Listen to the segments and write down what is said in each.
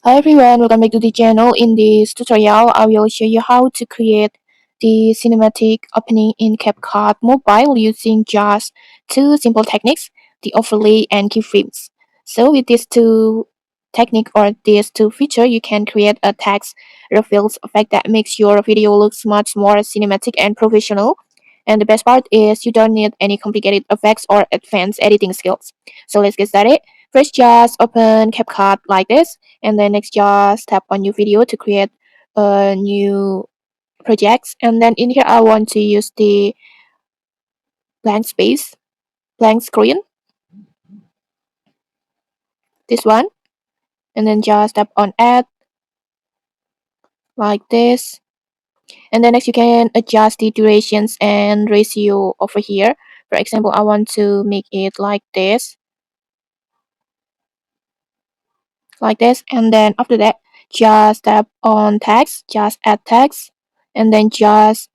Hi everyone, welcome back to the channel. In this tutorial, I will show you how to create the cinematic opening in CapCut Mobile using just two simple techniques, the overlay and keyframes. So with these two technique or these two feature, you can create a text reveals effect that makes your video looks much more cinematic and professional. And the best part is you don't need any complicated effects or advanced editing skills. So let's get started. First, just open CapCut like this, and then next just tap on new video to create a new project. And then in here I want to use the blank space, blank screen, this one, and then just tap on add like this. And then next you can adjust the durations and ratio over here. For example, I want to make it like this, and then after that just tap on text, just add text, and then just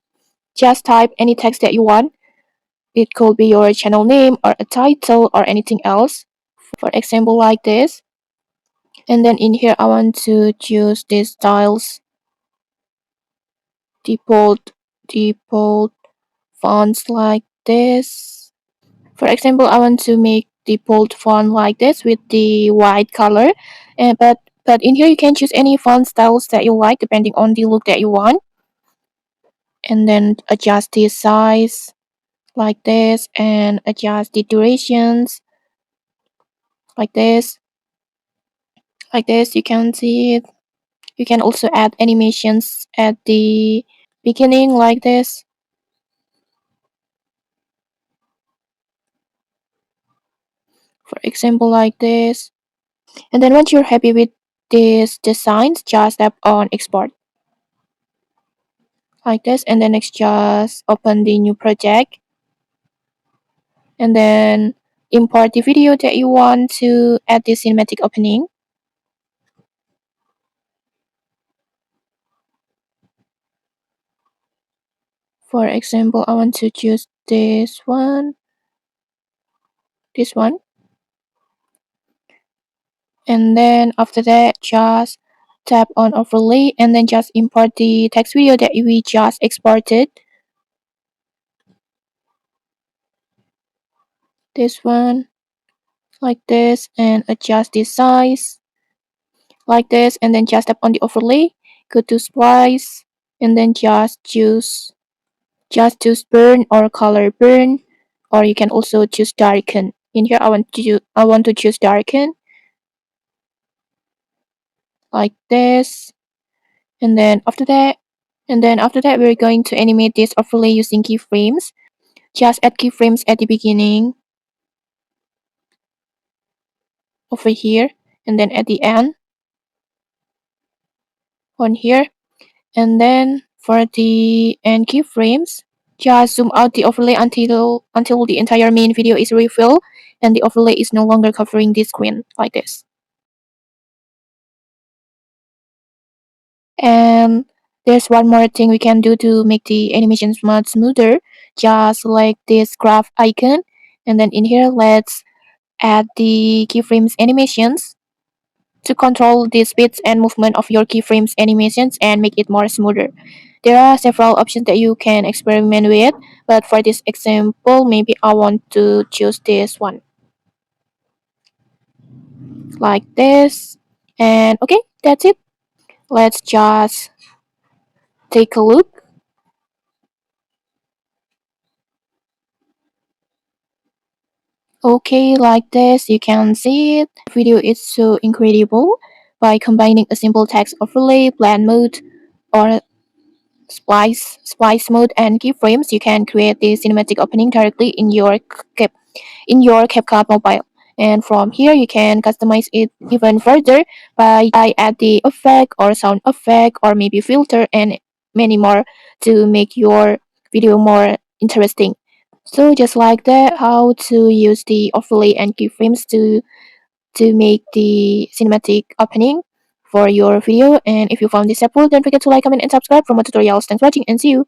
type any text that you want. It could be your channel name or a title or anything else. For example, like this. And then in here, I want to choose these styles, default fonts like this. For example, I want to make default font like this with the white color. But in here, you can choose any font styles that you like depending on the look that you want. And then adjust the size like this and adjust the durations like this. You can see it. You can also add animations at the beginning like this. For example, like this. And then once you're happy with these designs, just tap on export like this. And then next just open the new project. And then import the video that you want to add the cinematic opening. For example, I want to choose this one. And then after that just tap on overlay and then just import the text video that we just exported, this one like this, and adjust the size like this, and then just tap on the overlay, go to Splice, and then just choose burn or color burn, or you can also choose darken. In here I want to choose darken like this. And then after that we're going to animate this overlay using keyframes. Just add keyframes at the beginning over here, and then at the end on here. And then for the end keyframes, just zoom out the overlay until the entire main video is refilled and the overlay is no longer covering the screen like this. And there's one more thing we can do to make the animations much smoother. Just select this graph icon, and then in here let's add the keyframes animations to control the speeds and movement of your keyframes animations and make it more smoother. There are several options that you can experiment with, but for this example, maybe I want to choose this one like this. And okay, that's it. Let's just take a look. Okay, like this, you can see it. The video is so incredible. By combining a simple text overlay, blend mode, or splice mode and keyframes, you can create the cinematic opening directly in your CapCut mobile. And from here, you can customize it even further by add the effect or sound effect or maybe filter and many more to make your video more interesting. So just like that, how to use the overlay and keyframes to make the cinematic opening for your video. And if you found this helpful, don't forget to like, comment, and subscribe for more tutorials. Thanks for watching and see you.